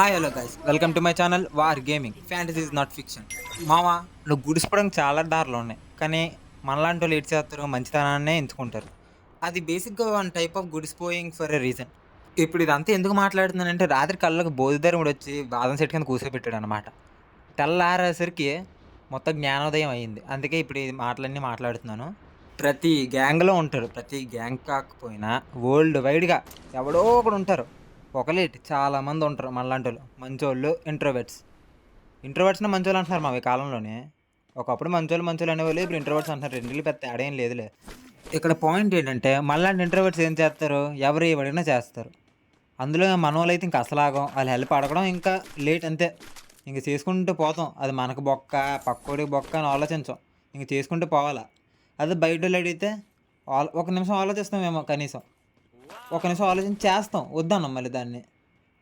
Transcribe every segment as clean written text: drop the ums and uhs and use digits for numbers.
Hi hello guys welcome to my channel war gaming fantasy is not fiction. మావా, నువ్వు గుడిసిపోవడానికి చాలా దారులు ఉన్నాయి, కానీ మనలాంటి వాళ్ళు ఏడ్ చేస్తారు, మంచితనాన్నే ఎంచుకుంటారు. అది బేసిక్గా వన్ టైప్ ఆఫ్ గుడిసిపోయింగ్ ఫర్ ఎ రీజన్. ఇప్పుడు ఇదంతా ఎందుకు మాట్లాడుతున్నానంటే, రాత్రి కళ్ళకు బోధిధర్ముడు వచ్చి బాదం చెట్టు కింద కూర్చోబెట్టాడు అనమాట. తెల్లారేసరికి మొత్తం జ్ఞానోదయం అయ్యింది. అందుకే ఇప్పుడు ఈ మాటలన్నీ మాట్లాడుతున్నాను. ప్రతి గ్యాంగ్లో ఉంటారు, ప్రతి గ్యాంగ్ కాకపోయినా వరల్డ్ వైడ్గా ఎవడో ఒకడు ఉంటారు. ఒకలేటి చాలామంది ఉంటారు మనలాంటోళ్ళు. మంచోళ్ళు, ఇంట్రోవర్ట్స్‌ని మంచోళ్ళు అంటున్నారు ఈ కాలంలోనే. ఒకప్పుడు మంచోళ్ళు అనేవాళ్ళు. ఇప్పుడు ఇంట్రోవర్ట్స్ అంటున్నారు. రెండిళ్ళు పెద్ద తేడా ఏం లేదులే. ఇక్కడ పాయింట్ ఏంటంటే, మనలాంటి ఇంట్రోవర్ట్స్ ఏం చేస్తారు? ఎవరు ఏమడిగినా చేస్తారు. అందులో మనోళ్ళైతే ఇంక అసలాగం. ఆళ్ళ హెల్ప్ అడగడం ఇంకా లేట్ అంతే. ఇంక చేసుకుంటూ పోతాం. అది మనకు బొక్క, పక్కోడికి బొక్క అని ఆలోచించం. ఇంక చేసుకుంటూ పోవాలా. అదే బయటోళ్ళు అడిగితే ఒక నిమిషం ఆలోచిస్తామేమో కనీసం. ఒక నిమిషం ఆలోచించి చేస్తాం. వద్దనం మళ్ళీ దాన్ని.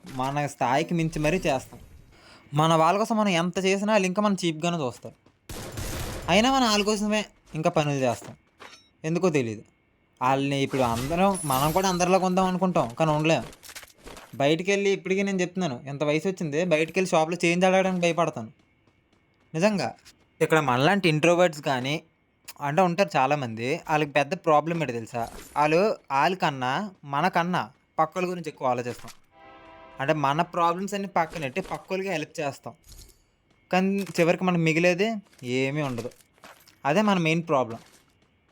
మన స్థాయికి మించి మరీ చేస్తాం. మన వాళ్ళ కోసం మనం ఎంత చేసినా ఆళ్ళు ఇంకా మనం చీప్‌గానే చూస్తారు. అయినా మనం ఆళ్ళ కోసమే ఇంకా పనులు చేస్తాం. ఎందుకో తెలీదు. ఆళ్ళని ఇప్పుడు మనం కూడా అందరిలాగా ఉందాం అనుకుంటాం. కానీ ఉండలేం. బయటికెళ్ళి ఇప్పటికి నేను చెప్తున్నాను. ఇంత వయసొచ్చింది. బయటికెళ్ళి షాప్‌లో చేంజ్ అడగడానికి భయపడతాను. నిజంగా. ఇక్కడ మనలాంటి ఇంట్రోవర్ట్స్ గానీ అంటే ఉంటారు చాలామంది. ఆళ్ళకి పెద్ద ప్రాబ్లమ్ ఏంటో తెలుసా? ఆళ్ళకన్నా, మనకన్నా పక్కోళ్ళ గురించి ఎక్కువ ఆలోచిస్తాం. అంటే మన ప్రాబ్లమ్స్ అన్నీ పక్కనెట్టి పక్కోళ్ళకి హెల్ప్ చేస్తాం. కానీ చివరికి మనకు మిగిలేది ఏమీ ఉండదు. అదే మన మెయిన్ ప్రాబ్లమ్.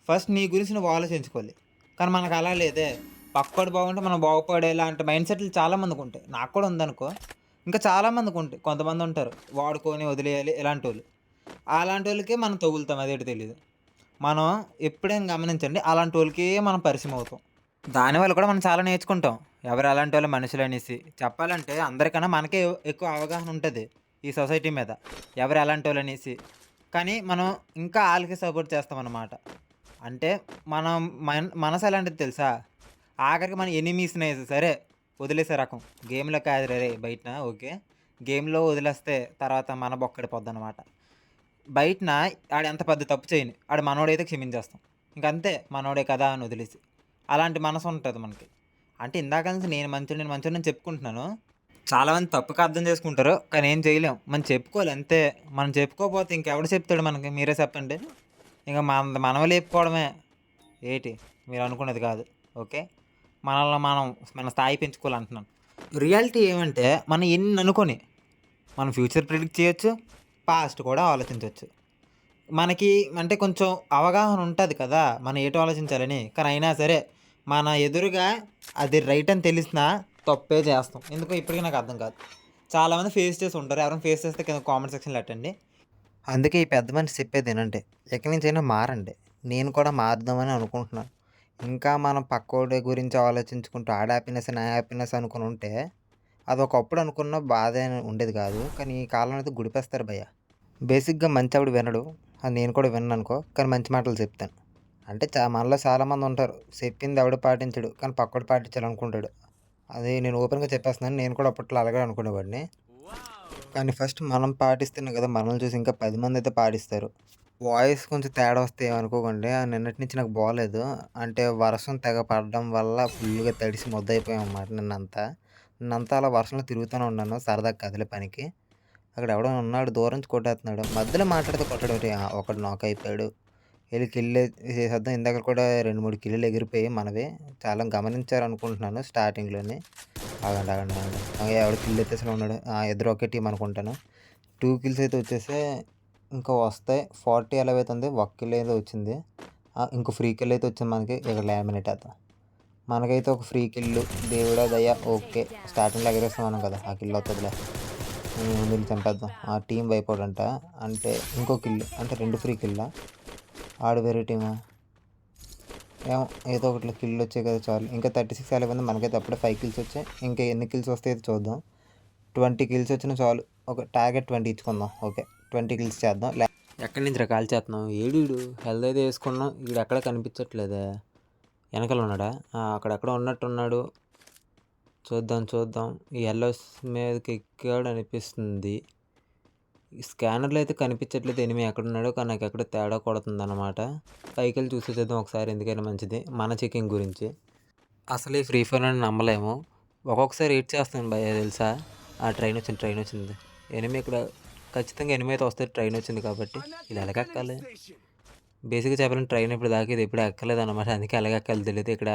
ఫస్ట్ నీ గురించి నువ్వు ఆలోచించుకోవాలి. కానీ మనకు అలా లేదే. పక్కోడు బాగుంటే మనం బాగుపడేలా అంటే మైండ్ సెట్లు చాలామందికుంటాయి. నాకు కూడా ఉందనుకో. ఇంకా చాలామందికుంటాయి. కొంతమందుంటారు. వాడుకొని వదిలేయాలి ఇలాంటోళ్ళు. అలాంటోళ్ళకే మనం తగులుతాం అదేటో తెలీదు. మనం ఎప్పుడైనా గమనించండి, అలాంటోళ్ళకే మనం పరిచయమవుతాం. దానివల్ల కూడా మనం చాలా నేర్చుకుంటాం. ఎవరు ఎలాంటోళ్ళు మనుషులనేసి. చెప్పాలంటే అందరికన్నా మనకే ఎక్కువ అవగాహన ఉంటది ఈ సొసైటీ మీద. ఎవరు ఎలాంటోళ్ళనేసి. కానీ మనం ఇంకా ఆళ్ళకే సపోర్ట్ చేస్తామనమాట. అంటే మనం మనసు ఎలాంటిది తెలుసా? ఆఖరికి మన ఎనిమీస్‌నైనా సరే వదిలేసే రకం. గేమ్‌లో కాదురా రేయ్! బయటన ఓకే. గేమ్‌లో వదిలేస్తే తర్వాత మన బొక్కడిపోద్దనమాట. బయటన ఆడెంత పెద్ద తప్పు చేయని. ఆడు మనోడైతే క్షమించేస్తాం. ఇంకంతే మనోడే కదా అని వదిలేసి. అలాంటి మనసుంటది మనకి. అంటే ఇందాక నుంచి నేను మంచోడిని చెప్పుకుంటున్నాను. చాలామంది తప్పుగా అర్థం చేసుకుంటారు. కానీ ఏం చేయలేం. మనం చెప్పుకోవాలి అంతే. మనం చెప్పుకోకపోతే ఇంకెవడు చెప్తాడు మనకి? మీరే చెప్పండి. ఇంక మనమే లేపుకోవడమే. ఏటి మీరనుకున్నది కాదు. ఓకే. మనల్ని మనం మన స్థాయి పెంచుకోవాలంటున్నాను. రియాలిటీ ఏమంటే మనం ఎన్ననుకోని మనం ఫ్యూచర్ ప్రిడిక్ట్ చేయొచ్చు. పాస్ట్ కూడా ఆలోచించొచ్చు. మనకి అంటే కొంచెం అవగాహన ఉంటది కదా! మనం ఏటి ఆలోచించాలని. కానీ అయినా సరే మన ఎదురుగా అది రైట్ అని తెలిసినా తప్పే చేస్తాం. ఎందుకో ఇప్పటికి నాకు అర్థం కాదు. చాలామంది ఫేస్ చేసి ఉంటారు. ఎవరైనా ఫేస్ చేస్తే కింద కామెంట్ సెక్షన్‌లో ఎట్టండి. అందుకే ఈ పెద్ద మనిషి చెప్పేది ఇనండి. ఎక్కడి నుంచైనా మారండి. నేను కూడా మారుదామని అనుకుంటున్నాను. ఇంకా మనం పక్కోడి గురించి ఆలోచించుకుంటూ ఆడి హ్యాపీనెస్, నా హ్యాపీనెస్ అనుకునుంటే అదొకప్పుడు అనుకున్న బాధే ఉండేది కాదు. కానీ ఈ కాలంలో అయితే గుడిపేస్తారు భయ్యా. బేసిక్‌గా మంచోడు వినడు. అది నేను కూడా వినననుకో. కానీ మంచి మాటలు చెప్తాను. అంటే మనలో చాలామంది ఉంటారు. చెప్పింది ఎవడు పాటించడు. కానీ పక్కోడు పాటించాలనుకుంటాడు. అది నేను ఓపెన్‌గా చెప్పేస్తున్నాను. నేను కూడా అప్పట్లో అలాగే అనుకునేవాడిని. కానీ ఫస్ట్ మనం పాటిస్తేనే కదా మనల్ని చూసి ఇంకా 10 మందయితే పాటిస్తారు. వాయిస్ కొంచెం తేడా వస్తే ఏమనుకోకండి. నిన్నటి నుంచి నాకు బాలేదు. అంటే వర్షం తెగ పడడం వల్ల ఫుల్‌గా తడిసి మొద్దయిపోయామన్నమాట నిన్నంతా. నిన్నంతా అలా వర్షంలో తిరుగుతూనే ఉన్నాను. సరదాగా కదిలే పనికి. అక్కడ ఎవడో ఉన్నాడు దూరం నుంచి కొట్టేస్తున్నాడు. మధ్యలో మాట్లాడితే కొట్టడేంటి? ఒకడు నాక్ అయిపోయాడు. ఎళ్లి చేసేద్దాం. ఇందాక కూడా 2, 3 కిల్లులు ఎగిరిపోయాయి మనవి. చాలా గమనించారనుకుంటున్నాను స్టార్టింగ్‌లోనే. ఆగండి. ఎవడో కిల్ ఎత్తేసేలా ఉన్నాడు. ఇద్దరు ఒకే టీమ్ అనుకుంటాను. 2 కిల్స్ అయితే వచ్చేసాయి. ఇంకా వస్తాయి. 40 ఎలా అవుతుంది. ఒక కిల్ ఏదో వచ్చింది. ఇంకో ఫ్రీ కిల్ అయితే వచ్చింది మనకి. ఇక్కడ లామినేట్ ఏద్దాం. మనకైతే ఒక ఫ్రీ కిల్లు. దేవుడా దయ ఓకే. స్టార్టింగ్‌లో ఎగరేస్తున్నాం కదా! ఆ కిల్ వత్తదిలే. ముందుండి చంపేద్దాం. ఆ టీమ్ వైపోడంట. అంటే ఇంకో కిల్. అంటే 2 ఫ్రీ కిల్లా? ఆడు వేరే టీమా? ఏమో ఏదో ఒకటిలో కిల్ వచ్చాయి కదా చాలు. ఇంకా 36 ఎలా ఉంది. మనకైతే అప్పుడే 5 కిల్స్ వచ్చాయి. ఇంకా ఎన్ని కిల్స్ వస్తాయో చూద్దాం. 20 కిల్స్ వచ్చినా చాలు. ఒక టార్గెట్ 20 ఇచ్చుకుందాం. ఓకే. 20 కిల్స్ చేద్దాం. ఎక్కడి నుంచిరా కాల్చేస్తున్నాం? ఏడీడు హెల్త్ అయితే వేసుకున్నాం. ఈడెక్కడ కనిపించట్లేదే. వెనకాల ఉన్నాడా? అక్కడెక్కడో ఉన్నట్టున్నాడు. చూద్దాం. ఈ యెల్లోస్ మీదకి ఎక్కాడు అనిపిస్తుంది. ఈ స్కానర్‌లో అయితే కనిపించట్లేదు ఎనిమి ఎక్కడున్నాడో. కానీ నాకెక్కడో తేడా కొడుతుందనమాట. పైకెళ్ళి చూసొచ్చేద్దాం ఒకసారి ఎందుకైనా మంచిది. మన చెకింగ్ గురించి. అసలు ఈ ఫ్రీ ఫైర్‌ని నమ్మలేము. ఒక్కొక్కసారి ఏడ్చేస్తాను భయ్యా తెలుసా? ఆ ట్రైన్ వచ్చింది. ఎనిమి ఇక్కడ ఖచ్చితంగా ఎనిమి అయితే వస్తే ట్రైన్ వచ్చింది కాబట్టి ఇది ఎలాగెక్కాలి? బేసిక్గా చెప్పాలంటే ట్రైన్ ఇప్పుడు దాకా ఇది ఎప్పుడు ఎక్కలేదు అనమాట. అందుకే ఎలాగెక్కాలో తెలియదు. ఇక్కడ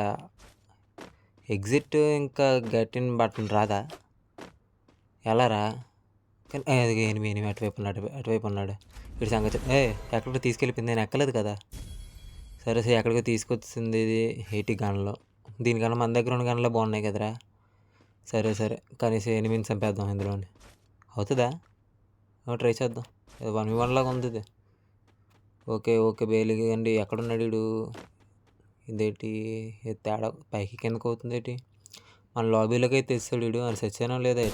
ఎగ్జిట్ ఇంకా గెట్ ఇన్ బటన్ రాదా? ఎలా రా? కానీ అది ఎనిమి అటువైపు ఉన్నాడు. వీడి సంగతి ఎక్కడికో తీసుకెళ్ళిపోయింది. నేను ఎక్కలేదు కదా. సరే సరే ఎక్కడికో తీసుకొచ్చింది ఇది ఏటీ గన్లో. దీనికన్నా మన దగ్గర ఉన్న గన్లో బాగున్నాయి కదరా. సరే సరే కనీసం ఎనిమిది చంపేద్దాం ఇందులోని. అవుతుందా? ట్రై చేద్దాం. 1v1 లాగా ఉంది ఇది. ఓకే ఓకే బేలిగి అండి. ఎక్కడున్నాడు వీడు? ఇదేంటి తేడా పైకి కిందకు అవుతుంది ఏంటి? మన లాబీలోకి అయితే తెస్తాడు వీడు. అని సచ్చానో లేదా?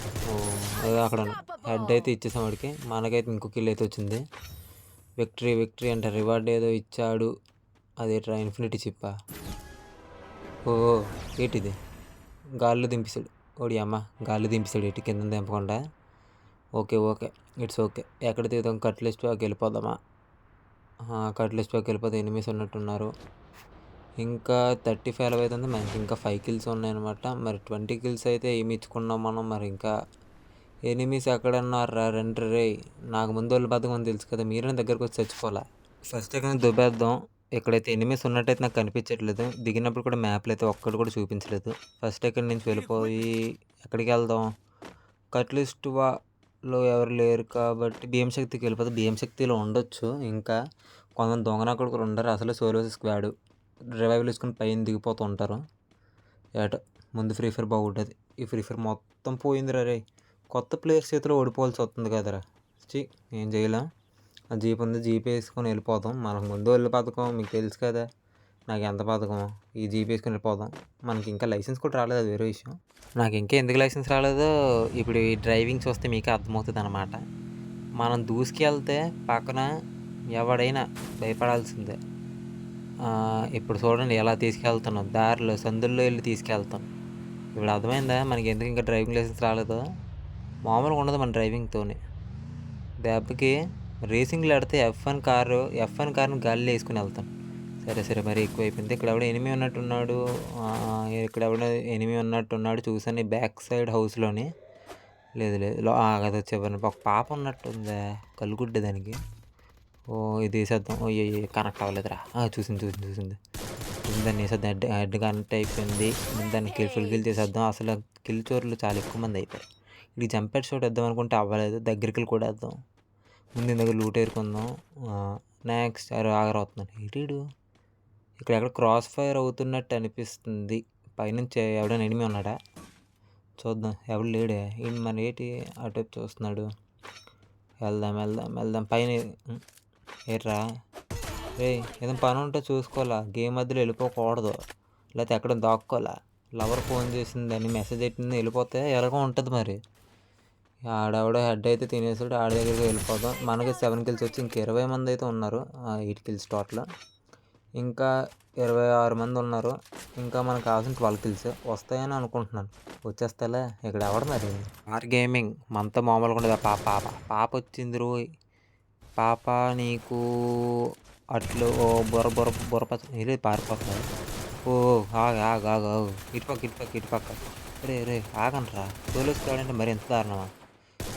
అక్కడ హెడ్ అయితే ఇచ్చేసాం వాడికి. మనకైతే ఇంకో కిల్ అయితే వచ్చింది. విక్టరీ అంటే రివార్డ్ ఏదో ఇచ్చాడు. అదేట్రా ఇన్ఫినిటీ చిప్పా? ఓ ఏంటిది? గాల్లో దింపేశాడు. ఓడి అమ్మ గాల్లో దింపేశాడు ఏంటి కింద దింపకుండా. Okay it's okay. ఎక్కడ దిగుతాం? కట్లెస్ట్ బ్యాక్ వెళ్ళిపోదామా? కట్లెస్ట్ బ్యాక్ వెళ్ళిపోతే ఎనిమిస్ ఉన్నట్టున్నారు. ఇంకా 35 అవుతుంది. మనకి ఇంకా 5 కిల్స్ ఉన్నాయన్నమాట. మరి 20 కిల్స్ అయితే ఏమి ఇచ్చుకున్నాం మనం. మరి ఇంకా ఎనిమిస్ ఎక్కడన్నారా? రండి రే. నాకు ముందు వాళ్ళు బతకమని తెలుసు కదా. మీరైనా దగ్గరకు వచ్చి చచ్చిపోలే. ఫస్ట్ ఎక్కడ దుబ్బేద్దాం. ఎక్కడైతే ఎనిమిస్ ఉన్నట్టయితే నాకు కనిపించట్లేదు. దిగినప్పుడు కూడా మ్యాప్లో అయితే ఒక్కడు కూడా చూపించలేదు. ఫస్ట్ ఎక్కడి నుంచి వెళ్ళిపోయి ఎక్కడికి వెళ్దాం? కట్లిస్ట్ లో ఎవరు లేరు కాబట్టి భీమశక్తికి వెళ్ళిపోతే భీమశక్తిలో ఉండొచ్చు. ఇంకా కొంతమంది దొంగనక్కడు కూడా ఉండరు. అసలు సోలో స్క్వాడ్ రివైవల్ వేసుకుని పైన దిగిపోతూ ఉంటారు. ఏటో ముందు ఫ్రీ ఫైర్ బాగుంటుంది. ఈ ఫ్రీ ఫైర్ మొత్తం పోయిందిరా రే. కొత్త ప్లేయర్స్ చేతిలో ఓడిపోవాల్సి వస్తుంది కదరా. ఏం చేయలేం. ఆ జీప్ ఉంది. జీప్ వేసుకొని వెళ్ళిపోతాం. మనకు ముందు వెళ్ళి పథకం మీకు తెలుసు కదా. నాకు ఎంత పథకం. ఈ జీప్ వేసుకొని వెళ్ళిపోదాం. మనకి ఇంకా లైసెన్స్ కూడా రాలేదు. అది వేరే విషయం. నాకు ఇంకా ఎందుకు లైసెన్స్ రాలేదో ఇప్పుడు ఈ డ్రైవింగ్ చూస్తే మీకే అర్థమవుతుంది అనమాట. మనం దూసుకెళ్తే పక్కన ఎవడైనా భయపడాల్సిందే. ఇప్పుడు చూడండి ఎలా తీసుకెళ్తున్నాం. దారిలో సందుల్లో వెళ్ళి తీసుకెళ్తాం. ఇప్పుడు అర్థమైందా మనకి ఎందుకు ఇంకా డ్రైవింగ్ లైసెన్స్ రాలేదో? మామూలుగా ఉండదు మన డ్రైవింగ్తోని. దెబ్బకి రేసింగ్లో ఆడితే F1 కార్ని గాలిలో వేసుకుని వెళ్తాను. సరే మరి ఎక్కువైపోయింది. ఇక్కడ ఎవడో ఎనిమి ఉన్నట్టున్నాడు. చూసాను బ్యాక్ సైడ్ హౌస్లోని. లేదు అది చివరిని ఒక పాప ఉన్నట్టుందా? కళ్ళుగుడ్డే దానికి. ఇది వేసేద్దాం. కనెక్ట్ అవ్వలేదురా. చూసింది దాన్ని వేసేద్దాం. హెడ్ కనెక్ట్ అయిపోయింది. దాన్ని ఫుల్ కిల్ చేసేద్దాం. అసలు కిల్ చోర్లు చాలా ఎక్కువ మంది అయిపోయారు. ఇది జంపెడ్ షాట్ వేద్దాం అనుకుంటే అవ్వలేదు. దగ్గరికి కూడా వేద్దాం. ముందు దగ్గర లూట్ ఏరుకుందాం. నెక్స్ట్ ఆగరవుతున్నాను ఇటీడు. ఇక్కడ క్రాస్ ఫైర్ అవుతున్నట్టు అనిపిస్తుంది. పైనుంచి ఎవడైనా ఎనిమి ఉన్నాడా? చూద్దాం. ఎవడు లేడే. మన ఏంటి అటువైపు చూస్తున్నాడు. వెళ్దాం పైన. ఏట్రా రే ఏదైనా పని ఉంటే చూసుకోవాలా. గేమ్ మధ్యలో వెళ్ళిపోకూడదు. లేకపోతే ఎక్కడ దాక్కోవాలా. లవర్ ఫోన్ చేసిందని మెసేజ్ పెట్టింది వెళ్ళిపోతే ఎలాగో ఉంటుంది మరి. ఆడెవడో హెడ్ అయితే తినేసాడు. ఆడ దగ్గరికి వెళ్ళిపోదాం. మనకి 7 కిల్స్ వచ్చి ఇంక 20 మంది అయితే ఉన్నారు. 8 కిల్స్ టోటల్. ఇంకా 26 మంది ఉన్నారు. ఇంకా మనకు కావాల్సిన 12 కిల్స్ వస్తాయని అనుకుంటున్నాను. వచ్చేస్తాలే. ఇక్కడ ఎవడు మరి? గేమింగ్ మనతో మామూలుగా ఉండదు. పాప వచ్చింది రోయ్. పాప నీకు అట్లు బుర్ర ఇది పారిపోతుంది. ఆగు ఇటుపక్క రే ఆగండ్రా. సోలోస్ కావాలంటే మరి ఎంత దారుణమా?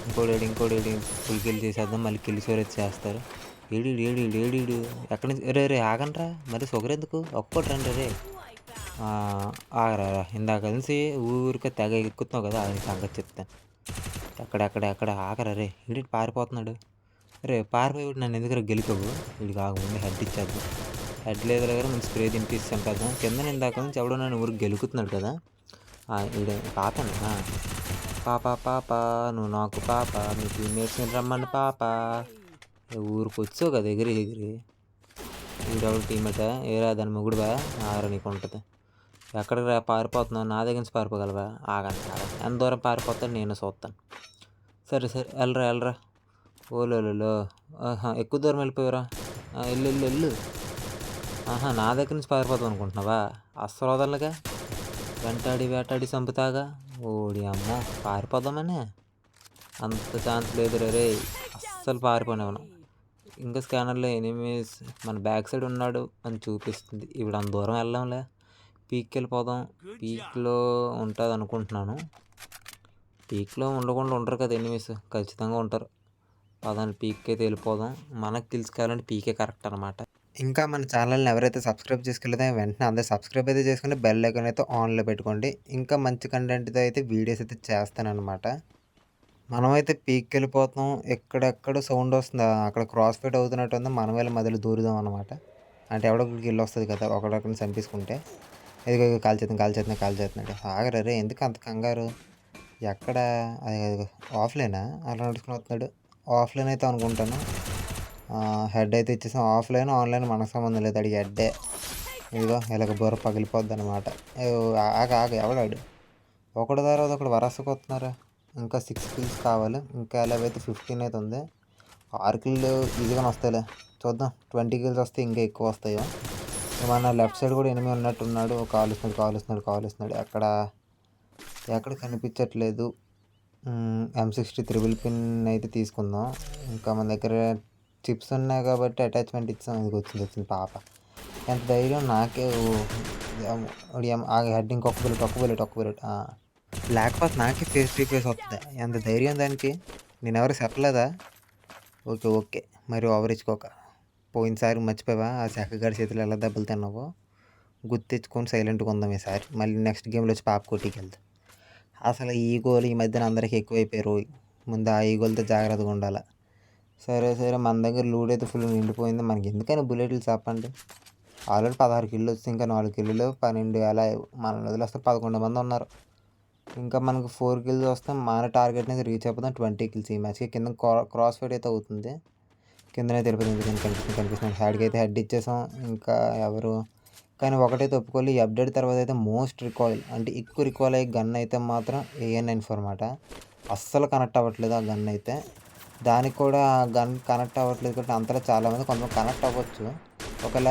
ఇంకోటి ఫుల్ కిల్ చేసేద్దాం. మళ్ళీ కిల్ స్టోరేజ్ చేస్తారు. ఏడీడు ఎక్కడి నుంచి రే ఆగండ్రా. మరి షుగర్ ఎందుకు? ఒక్కోటి రండి రే. ఆగరా. ఇందాక కలిసి ఊరికే తెగ ఎక్కుతున్నావు కదా. అది సంగతి చెప్తాను. ఎక్కడ ఆగరా రే. ఇంటికి పారిపోతున్నాడు. రే పారిపోయి నన్ను ఎందుకు గెలిపవు? వీడికి ఆగముందు హెడ్ ఇచ్చేద్దాం. హెడ్ లేదు దగ్గర మనం స్ప్రే దింపేసి చంపేద్దాం. కింద ఇందాక నుంచి ఎవడో నన్ను ఊరికి గెలుకుతున్నాడు కదా. వీడే పాపను. పాప నువ్వు నాకు పాప. మీ టీమ్మేట్స్ని రమ్మని పాప. ఊరికి వచ్చావు కదా ఎగిరి వీడెవడు టీమ్మేటా? ఏరా దాని మొగుడువా? ఆరా నీకు ఉంటుంది. ఎక్కడికి రా పారిపోతున్నావు? నా దగ్గర నుంచి పారిపోగలవా? ఆగండి ఎంత దూరం పారిపోతాను నేను చూస్తాను. సరే వెళ్ళరా. ఓలో ఎక్కువ దూరం వెళ్ళిపోయారా? వెళ్ళు. నా దగ్గర నుంచి పారిపోతాం అనుకుంటున్నావా? అస్సలు వదలగా. వేటాడి చంపుతాగా. ఓడి అమ్మ పారిపోదామనే అంత ఛాన్స్ లేదు రే. అస్సలు పారిపోనివ్వను. ఇంకా స్కానర్లో ఎనిమీస్ మన బ్యాక్ సైడ్ ఉన్నాడు అని చూపిస్తుంది. ఇప్పుడు అంత దూరం వెళ్ళాంలే. పీక్కి వెళ్ళిపోదాం. పీక్లో ఉంటుంది అనుకుంటున్నాను. పీక్‌లో ఉండకుండా ఉండరు కదా ఎనిమీస్. ఖచ్చితంగా ఉంటారు. పదండి పీక్‌కైతే వెళ్ళిపోదాం. మనకు కిల్స్ కావాలంటే పీకే కరెక్ట్ అనమాట. ఇంకా మన ఛానల్‌ని ఎవరైతే సబ్స్క్రైబ్ చేసుకోలేదో వెంటనే అందరూ సబ్స్క్రైబ్ అయితే చేసుకొని బెల్ ఐకాన్ అయితే ఆన్‌లో పెట్టుకోండి. ఇంకా మంచి కంటెంట్‌తో అయితే వీడియోస్ అయితే చేస్తాననమాట. మనమైతే పీక్‌కెళ్ళిపోతున్నాం. ఎక్కడెక్కడో సౌండ్ వస్తుంది. అక్కడ క్రాస్ ఫైట్ అవుతున్నట్టుంది. మనం వెళ్ళి మధ్యలో దూరుదాం అనమాట. అంటే ఎవడో ఒకడికి కిల్లొస్తది కదా! ఒకడొకడిని చంపేసుకుంటే. ఇదిగో ఇదిగో కాల్చేత్తున్నా, కాల్చేత్తున్నా, కాల్చేత్తన్నాడు. ఆగరా రేయ్! ఎందుకు అంత కంగారు? ఎక్కడ? అదిగో ఆఫ్‌లైనా? అలా నడుచుకొని వస్తున్నాడు. ఆఫ్‌లైన్ అయితే అనుకుంటాను. హెడ్ అయితే ఇచ్చేసాం. ఆఫ్‌లైన్, ఆన్‌లైన్ మనకు సంబంధం లేదు. ఆడికి హెడ్డే. ఇదిగో ఇలాగ బుర్ర పగిలిపోద్దనమాట. ఆగు ఎవడాడు? ఒకడి తర్వాత ఒకడు వరసగా వస్తున్నారు. ఇంకా 6 కిల్స్ కావాలి. ఇంకా ఎలాగైతే 15 అయితే ఉంది. 6 కిల్లు ఈజీగానే వస్తాయిలే. చూద్దాం 20 కిల్స్ వస్తే ఇంకా ఎక్కువ వస్తాయో. మన లెఫ్ట్ సైడ్ కూడా ఎనిమి ఉన్నట్టున్నాడు. కాలుస్తున్నాడు. ఎక్కడ కనిపించట్లేదు. M60 త్రిబుల్ పిన్ అయితే తీసుకుందాం. ఇంకా మన దగ్గర చిప్స్ ఉన్నాయి కాబట్టి అటాచ్మెంట్ ఇచ్చాం. ఇది వచ్చింది పాప. ఎంత ధైర్యం నాకే హెడ్ ఇంకొక బుల్లెట్. లేకపోతే నాకే ఫేస్ టు ఫేస్ వస్తుంది. ఎంత ధైర్యం దానికి. నేనెవరు చెప్పలేదా? ఓకే. మరి ఓవర్ ఇచ్చుకోక. పోయినసారి మర్చిపోయావా? ఆ సెకగాడి చేతిలో ఎలా దెబ్బలు తిన్నావో? గుర్తెచ్చుకొని సైలెంట్‌గా ఉందాం ఈసారి. మళ్ళీ నెక్స్ట్ గేమ్‌లో వచ్చి పాప కొట్టికెళ్తా. అసలు ఈగోలు ఈ మధ్యన అందరికి ఎక్కువైపోయారోయ్. ముందు ఆ ఈగోలతో జాగ్రత్తగా ఉండాల. సరే మన దగ్గర లూట్ అయితే ఫుల్ నిండిపోయింది. మనకి ఎందుకని బుల్లెట్లు చెప్పండి. ఆల్రెడీ 16 కిల్లు వచ్చి ఇంకా 4 కిల్లులు 12 అలా మనల్ని వదిలేస్తే 11 మంది ఉన్నారు. ఇంకా మనకు 4 కిల్స్ వస్తే మన టార్గెట్ని అయితే రీచ్ అయిపోతాం. 20 కిల్స్ ఈ మ్యాచ్‌కి. కింద క్రాస్ ఫైట్ అయితే అవుతుంది. కిందనైతే వెళ్ళిపోతుంది. కనిపిస్తుంది. హెడ్‌కి అయితే హెడ్ ఇచ్చేసాం. ఇంకా ఎవరు కానీ ఒకటైతే ఒప్పుకోవాలి. ఈ అప్డేట్ తర్వాత అయితే మోస్ట్ రికాయిల్ అంటే ఎక్కువ రికాయిల్ అయ్యే గన్ అయితే మాత్రం AN-94 అనమాట. అస్సలు కనెక్ట్ అవ్వట్లేదు ఆ గన్ అయితే. దానికి కూడా ఆ గన్ కనెక్ట్ అవ్వట్లేదు కాబట్టి అంతలో చాలామంది కొంతమంది కనెక్ట్ అవ్వచ్చు. ఒకవేళ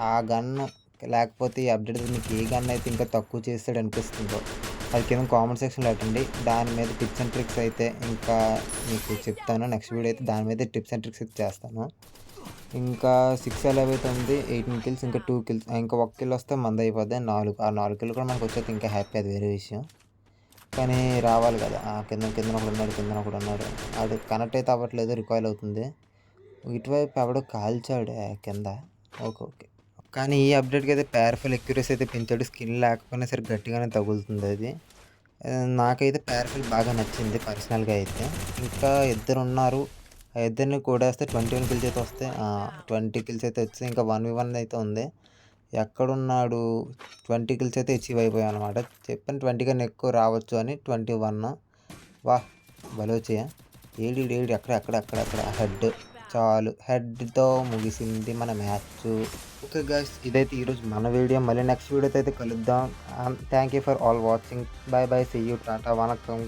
ఆ గన్ను లేకపోతే ఈ అప్డేట్ మీకు ఏ గన్ అయితే ఇంకా తక్కువ చేస్తాడు అనిపిస్తుందో అది కింద కామెంట్ సెక్షన్లో పెట్టండి. దాని మీద టిప్స్ అండ్ ట్రిక్స్ అయితే ఇంకా మీకు చెప్తాను. నెక్స్ట్ వీడియో అయితే దాని మీద టిప్స్ అండ్ ట్రిక్స్ అయితే చేస్తాను. ఇంకా 6 ఎలాగ అయితే ఉంది. 18 కిల్స్ ఇంకా 2 కిల్స్ ఇంకా 1 కిల్ వస్తే మంది అయిపోద్ది. 4 ఆ 4 కిల్ కూడా మనకు వచ్చేది ఇంకా హ్యాపీ, అది వేరే విషయం. కానీ రావాలి కదా! కిందన ఒకడున్నాడు. ఆడు కనెక్ట్ అయితే అవ్వట్లేదు. రికాయిల్ అవుతుంది. ఇటువైపు ఎవడో కాల్చాడే కింద. ఓకే. కానీ ఈ అప్డేట్‌కి అయితే పవర్‌ఫుల్ అక్యురసీ అయితే పెంచాడు. స్కిన్ లేకపోయినా సరే గట్టిగానే తగులుతుంది అది. నాకైతే పవర్‌ఫుల్ బాగా నచ్చింది పర్సనల్‌గా అయితే. ఇంకా ఇద్దరున్నారు. ఆ ఇద్దరిని కూడేస్తే 21 కిల్స్ అయితే వస్తాయి. 20 కిల్స్ అయితే వచ్చాయి. ఇంకా 1v1 అయితే ఉంది. ఎక్కడున్నాడు? 20 కిల్స్ అయితే అచీవ్ అయిపోయామనమాట. చెప్పాను 20 కన్నా ఎక్కువ రావచ్చు అని. 21 వాహ్! భలే వచ్చాయా? ఏడు ఎక్కడ హెడ్. చాలు హెడ్‌తో ముగిసింది మన మ్యాచు. ఓకే గైస్, ఇదైతే ఈరోజు మన వీడియో. మళ్ళీ నెక్స్ట్ వీడియోతో అయితే కలుద్దాం. Thank you for all watching. Bye. See you. టాటా. వణక్కం.